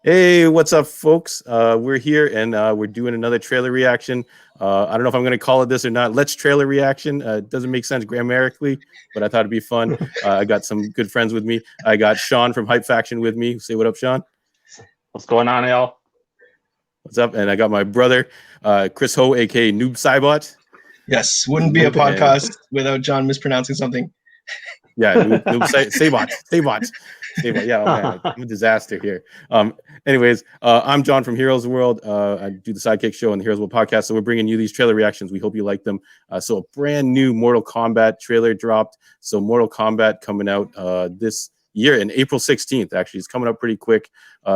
Hey, what's up, folks? We're here and we're doing another trailer reaction. I don't know if I'm going to call it this or not. Let's trailer reaction. It doesn't make sense grammatically, but I thought it'd be fun. I got some good friends with me. I got Shaun from Hypefaction with me. Say what up, Shaun. What's going on, y'all? What's up? And I got my brother, Chris Ho, aka Noob Cybot. Yes, wouldn't be a podcast without John mispronouncing something. Yeah, Noob Sabot. Yeah, oh man, I'm a disaster here. Anyways, I'm John from Heroes World. I do the Sidekick Show and the Heroes World podcast. So we're bringing you these trailer reactions. We hope you like them. So a brand new Mortal Kombat trailer dropped. So Mortal Kombat coming out this year in April 16th. Actually, it's coming up pretty quick.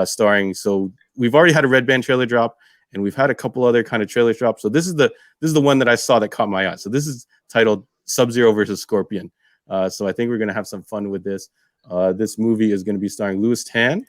Starring. So we've already had a Red Band trailer drop, and we've had a couple other kind of trailers drop. So this is the one that I saw that caught my eye. So this is titled Sub-Zero versus Scorpion. So I think we're going to have some fun with this. This movie is going to be starring Louis Tan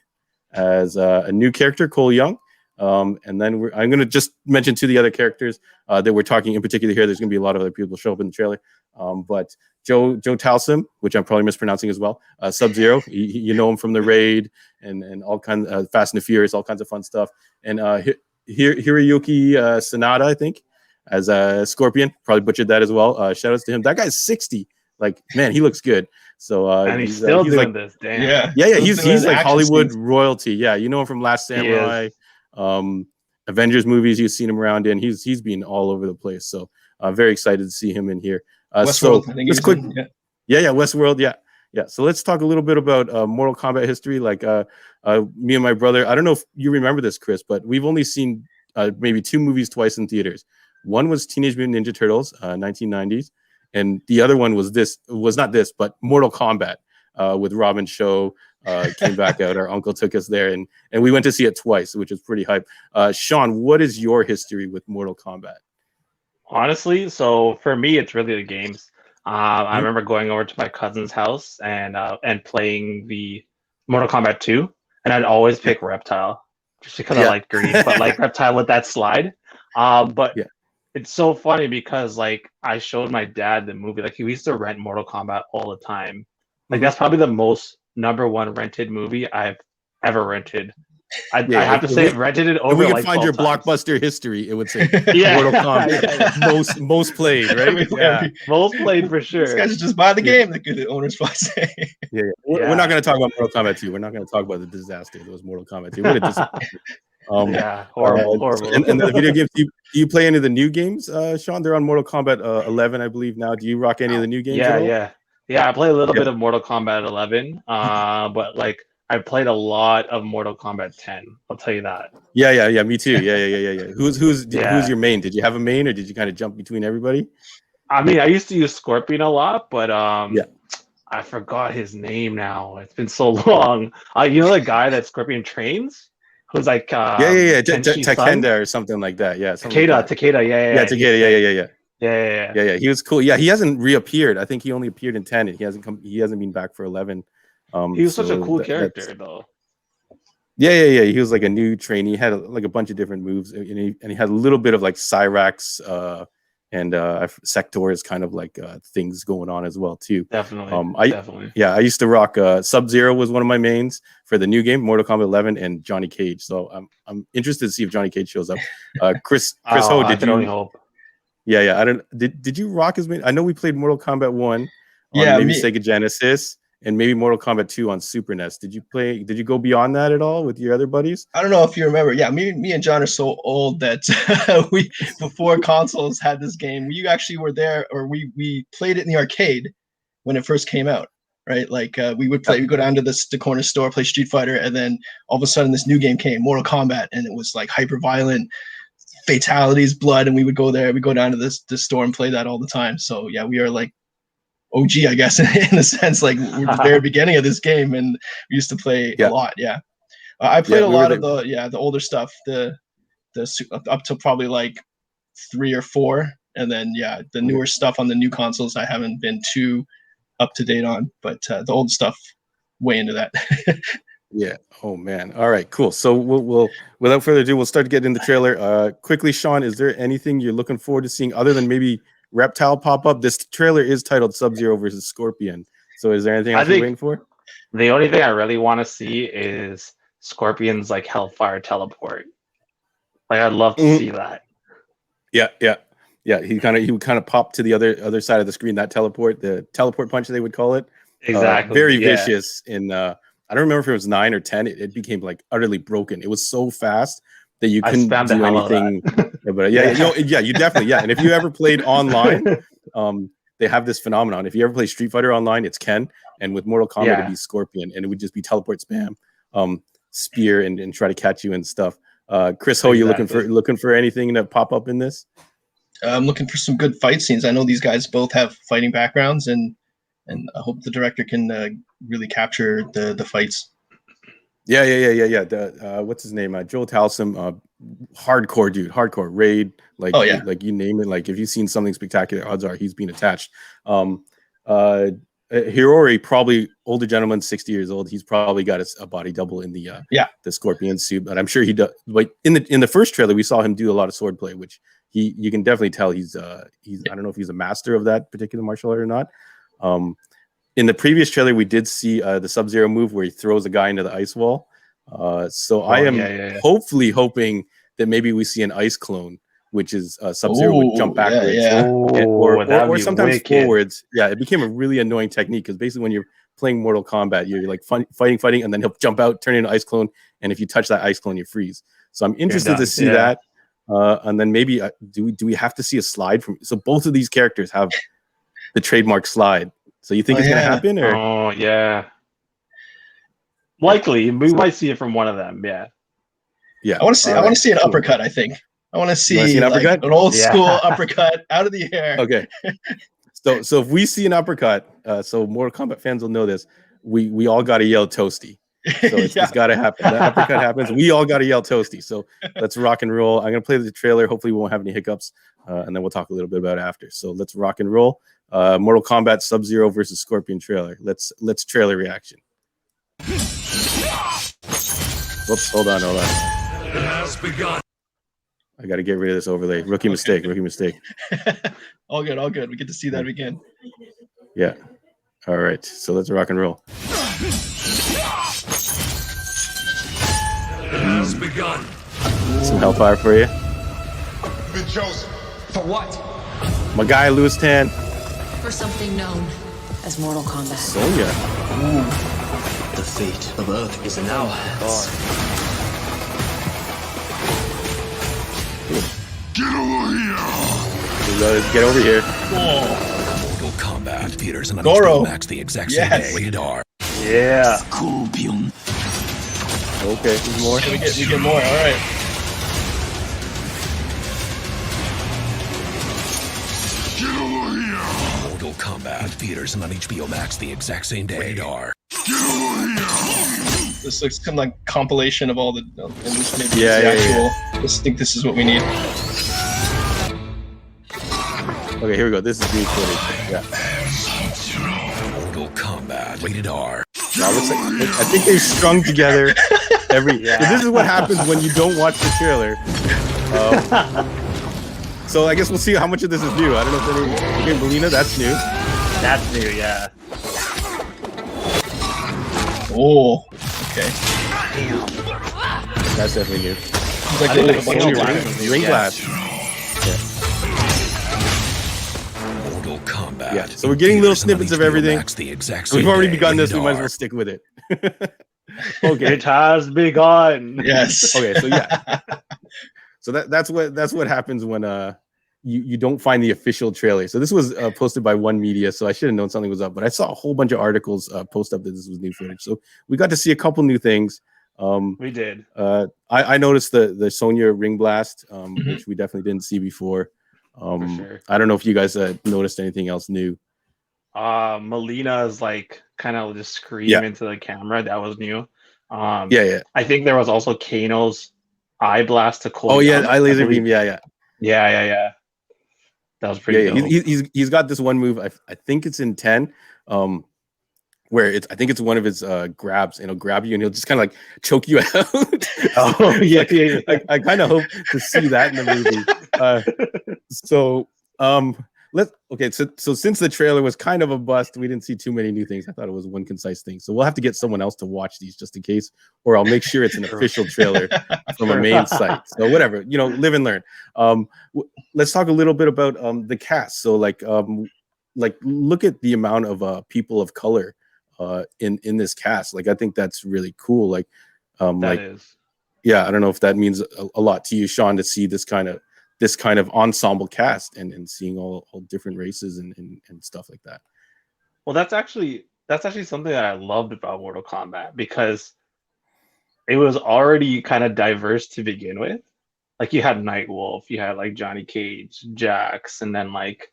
as a new character, Cole Young. And then I'm going to just mention two of the other characters that we're talking in particular here. There's going to be a lot of other people show up in the trailer. But Joe Taslim, which I'm probably mispronouncing as well, Sub-Zero. You know him from the Raid and all kinds of Fast and the Furious, all kinds of fun stuff. And Hiroyuki Sanada, I think, as a Scorpion. Probably butchered that as well. Shout outs to him. That guy's 60. Like, man, he looks good. So and he's still doing like, this. Damn. Yeah. He's like Hollywood royalty. Yeah, you know him from Last Samurai, Avengers movies. You've seen him around in. He's been all over the place. So very excited to see him in here. Westworld, I think let's quick. Yeah, Westworld. Yeah. So let's talk a little bit about Mortal Kombat history. Like me and my brother. I don't know if you remember this, Chris, but we've only seen maybe two movies twice in theaters. One was Teenage Mutant Ninja Turtles, 1990s. And the other one was not this, but Mortal Kombat with Robin Show came back out. Our uncle took us there, and we went to see it twice, which is pretty hype. Shaun, what is your history with Mortal Kombat? Honestly, so for me, it's really the games. I remember going over to my cousin's house and playing the Mortal Kombat 2, and I'd always pick Reptile just because I like green, but like Reptile with that slide. It's so funny because like I showed my dad the movie. Like he used to rent Mortal Kombat all the time. Like that's probably the most #1 rented movie I've ever rented. I have to say, I've rented it over. If we could like find your times. Blockbuster history, it would say Mortal Kombat most played, right? Most played for sure. These guys should just buy the game. The owners probably say. We're not going to talk about Mortal Kombat 2. We're not going to talk about the disaster that was Mortal Kombat 2. What a disappointment. Horrible. And the video games, do you play any of the new games, Shaun? They're on Mortal Kombat 11, I believe now. Do you rock any of the new games? Yeah. I play a little bit of Mortal Kombat 11, but like I played a lot of Mortal Kombat 10. I'll tell you that. Yeah. Me too. Yeah. Who's your main? Did you have a main, or did you kind of jump between everybody? I mean, I used to use Scorpion a lot, but I forgot his name now. It's been so long. You know the guy that Scorpion trains? Who's like Takeda or something like that. Yeah, Takeda. Yeah. He was cool. Yeah, he hasn't reappeared. I think he only appeared in 10, and he hasn't been back for 11. He was such a cool character though. Yeah. He was like a new trainee. He had like a bunch of different moves, and he had a little bit of like Cyrax and Sector's kind of like things going on as well too. Definitely. I used to rock Sub-Zero was one of my mains for the new game, Mortal Kombat 11, and Johnny Cage. So I'm interested to see if Johnny Cage shows up. Chris Ho, did you? Only hope. Yeah. I don't. Did you rock his main? I know we played Mortal Kombat 1 on maybe Sega Genesis, and maybe Mortal Kombat 2 on Super NES. Did you go beyond that at all with your other buddies? I don't know if you remember. Yeah, me and John are so old that we before consoles had this game. You actually were there, or we played it in the arcade when it first came out, right? Like we would go down to the corner store, play Street Fighter, and then all of a sudden this new game came, Mortal Kombat, and it was like hyper violent, fatalities, blood, and we would go there. We go down to this store and play that all the time. So yeah, we are like OG, I guess, in a sense, like we're the very beginning of this game, and we used to play a lot. Yeah, I played a lot of the older stuff, the up to probably like 3 or 4, and then the newer stuff on the new consoles I haven't been too up to date on, but the old stuff way into that. Yeah. Oh man. All right. Cool. So we'll without further ado, we'll start to get in the trailer. Quickly, Shaun, is there anything you're looking forward to seeing other than maybe Reptile pop up? This trailer is titled Sub-Zero versus Scorpion. So is there anything else you're waiting for? The only thing I really want to see is Scorpion's like Hellfire teleport. Like I'd love to see that. Yeah. He would kind of pop to the other side of the screen. That the teleport punch they would call it. Exactly. Very vicious. In I don't remember if it was 9 or 10. It became like utterly broken. It was so fast that you couldn't do anything. But you definitely And if you ever played online, they have this phenomenon. If you ever play Street Fighter online, it's Ken, and with Mortal Kombat it'd be Scorpion, and it would just be teleport spam, spear, and try to catch you and stuff. Chris Ho, you looking for anything to pop up in this? I'm looking for some good fight scenes. I know these guys both have fighting backgrounds, and I hope the director can really capture the fights. Yeah. What's his name? Joel Talsum, hardcore dude, hardcore raid. Like, like you name it. Like if you've seen something spectacular, odds are he's been attached. Hirori, probably older gentleman, 60 years old. He's probably got a body double in the Scorpion suit, but I'm sure he does. Like in the first trailer, we saw him do a lot of swordplay, which you can definitely tell he's I don't know if he's a master of that particular martial art or not. In the previous trailer, we did see the Sub-Zero move where he throws a guy into the ice wall. I am hopefully hoping that maybe we see an ice clone, which is Sub-Zero would jump backwards or sometimes forwards. Yeah, it became a really annoying technique because basically when you're playing Mortal Kombat, you're like fighting, and then he'll jump out, turn into ice clone, and if you touch that ice clone, you freeze. So I'm interested to see that. And then maybe do we have to see a slide from? So both of these characters have the trademark slide. So you think it's gonna happen? Or? Oh yeah, likely we might see it from one of them. Yeah. I want to see an uppercut. I think I want to see an uppercut, an old school uppercut out of the air. Okay. So if we see an uppercut, so Mortal Kombat fans will know this. We all got to yell toasty. So it's got to happen. That uppercut happens. We all got to yell toasty. So let's rock and roll. I'm gonna play the trailer. Hopefully we won't have any hiccups, and then we'll talk a little bit about it after. So let's rock and roll. Mortal Kombat Sub-Zero versus Scorpion trailer. Let's trailer reaction. Whoops, hold on. It has begun. I got to get rid of this overlay. Rookie mistake. All good. We get to see that again. Yeah. All right. So let's rock and roll. It has begun. Some hellfire for you. Been chosen. For what? My guy, Louis Tan. For something known as Mortal Kombat. Sonya. The fate of Earth is in our hands. Get over here! Get over here. Mortal Kombat theaters and Goro. Max the exact same day. Rated R. Yeah. Scorpion. Okay, there's more. We get more. All right. Get over here! Mortal Kombat theaters and on HBO Max the exact same day. Rated R. Get over here! This looks kind of like compilation of all the. At least maybe the actual. I think this is what we need. Okay, here we go. This is new footage. Yeah. Mortal Kombat. Rated R. Now, looks like, I think they strung together every. So this is what happens when you don't watch the trailer. So I guess we'll see how much of this is new. I don't know if any. Okay, Melina, that's new. That's new. Yeah. Oh. Okay. That's definitely new. It's like a bunch of ring glass. Mortal Kombat. Yeah. So we're getting little snippets of everything. The exact same We've already day. begun this. Rated We might as R. well stick with it. Okay. It has begun. Yes. Okay. So yeah. So that's what happens when you don't find the official trailer. So this was posted by One Media, so I should have known something was up. But I saw a whole bunch of articles post up that this was new footage. So we got to see a couple new things. We did. I noticed the Sonya ring blast, which we definitely didn't see before. For sure. I don't know if you guys noticed anything else new. Melina's like kind of just scream into the camera. That was new. Yeah. I think there was also Kano's eye blast to cool. Oh yeah, eye laser beam. Yeah. That was pretty dope. He's got this one move. I think it's in 10. Where I think it's one of his grabs, and he'll grab you and he'll just kind of like choke you out. Oh yeah. I kind of hope to see that in the movie. So Okay, so since the trailer was kind of a bust, we didn't see too many new things. I thought it was one concise thing. So we'll have to get someone else to watch these just in case, or I'll make sure it's an official trailer from a main site. So whatever, live and learn. Let's talk a little bit about the cast. So like look at the amount of people of color in this cast. Like I think that's really cool. Like yeah, I don't know if that means a lot to you, Shaun, to see this kind of ensemble cast and seeing all different races and stuff like that. Well, that's actually something that I loved about Mortal Kombat, because it was already kind of diverse to begin with. Like you had Nightwolf, you had like Johnny Cage, Jax, and then like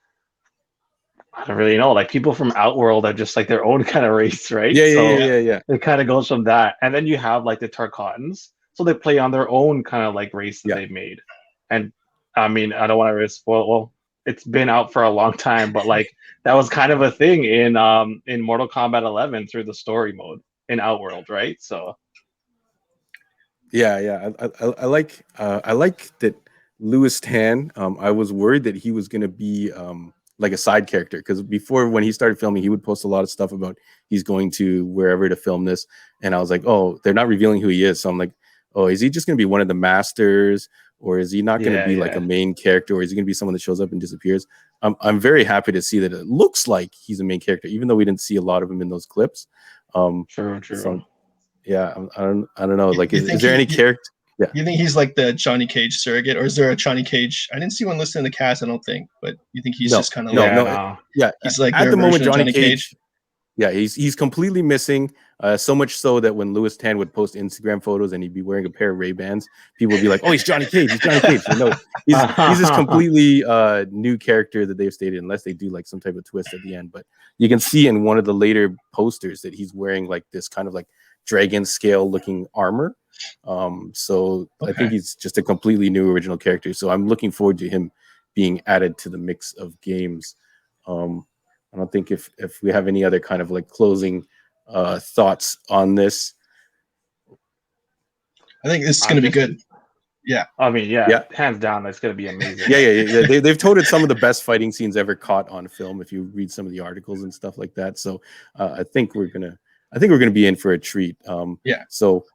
I don't really know, like people from Outworld are just like their own kind of race, right? Yeah. It kind of goes from that, and then you have like the Tarkatans, so they play on their own kind of like race that they've made. And I mean, I don't want to really spoil. Well, it's been out for a long time, but like that was kind of a thing in Mortal Kombat 11 through the story mode in Outworld, right? So yeah, I like that Lewis Tan. I was worried that he was going to be like a side character, because before, when he started filming, he would post a lot of stuff about he's going to wherever to film this, and I was like, oh, they're not revealing who he is. So I'm like, oh, is he just going to be one of the masters? Or is he not going to be like a main character? Or is he going to be someone that shows up and disappears? I'm very happy to see that it looks like he's a main character, even though we didn't see a lot of him in those clips. True. So, yeah, I don't know. Like, is there any character? Yeah. You think he's like the Johnny Cage surrogate, or is there a Johnny Cage? I didn't see one listed in the cast, I don't think, but you think he's just kind of he's like at the moment Johnny Cage. Yeah, he's completely missing. So much so that when Lewis Tan would post Instagram photos and he'd be wearing a pair of Ray-Bans, people would be like, "Oh, he's Johnny Cage. He's Johnny Cage." He's this completely new character that they've stated, unless they do like some type of twist at the end. But you can see in one of the later posters that he's wearing like this kind of like dragon scale looking armor. So I think he's just a completely new original character. So I'm looking forward to him being added to the mix of games. I don't think if we have any other kind of like closing thoughts on this. I think this is going to be good. Yeah. I mean, hands down, that's going to be amazing. Yeah. They've toted some of the best fighting scenes ever caught on film, if you read some of the articles and stuff like that. So I think we're gonna be in for a treat. So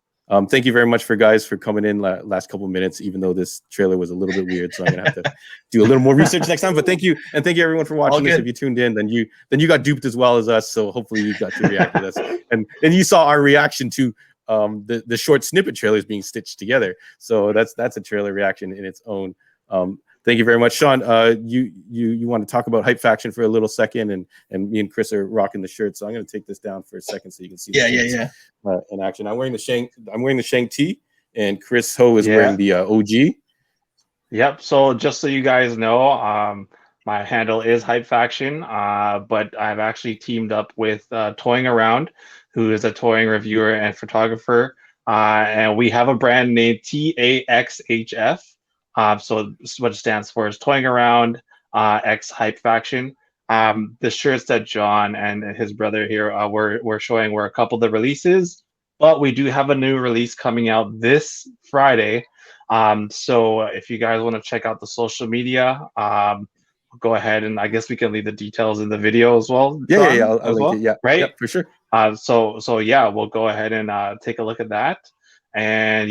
thank you very much for coming in last couple of minutes, even though this trailer was a little bit weird. So I'm gonna have to do a little more research next time. But thank you, and thank you everyone for watching this. If you tuned in, then you got duped as well as us. So hopefully you got to react to this, and you saw our reaction to the short snippet trailers being stitched together. So that's a trailer reaction in its own. Thank you very much, Shaun. You want to talk about Hypefaction for a little second, and me and Chris are rocking the shirt. So I'm going to take this down for a second so you can see. In action. I'm wearing the Shang tee, and Chris Ho is wearing the OG. Yep. So just so you guys know, my handle is Hypefaction, but I've actually teamed up with Toying Around, who is a toying reviewer and photographer, and we have a brand named TAXHF. So what it stands for is Toying Around X Hypefaction. The shirts that John and his brother here were showing were a couple of the releases, but we do have a new release coming out this Friday. So if you guys want to check out the social media, go ahead, and I guess we can leave the details in the video as well. John, I'll link it. Right? Yeah, for sure. So yeah, we'll go ahead and take a look at that, and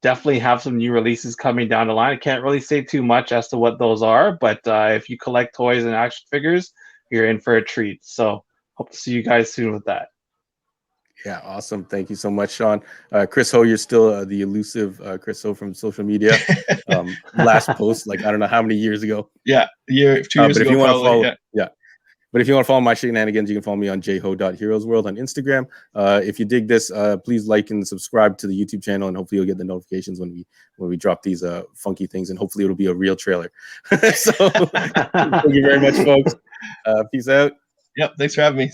definitely have some new releases coming down the line. I can't really say too much as to what those are, but if you collect toys and action figures, you're in for a treat. So hope to see you guys soon with that. Yeah, awesome. Thank you so much, Shaun. Chris Ho, you're still the elusive Chris Ho from social media. Last post, like I don't know how many years ago. Yeah, 2 years ago. But if you want to follow, But if you want to follow my shenanigans, you can follow me on jho.heroesworld on Instagram. If you dig this, please like and subscribe to the YouTube channel, and hopefully you'll get the notifications when we drop these funky things, and hopefully it'll be a real trailer. So thank you very much, folks. Peace out. Yep, thanks for having me.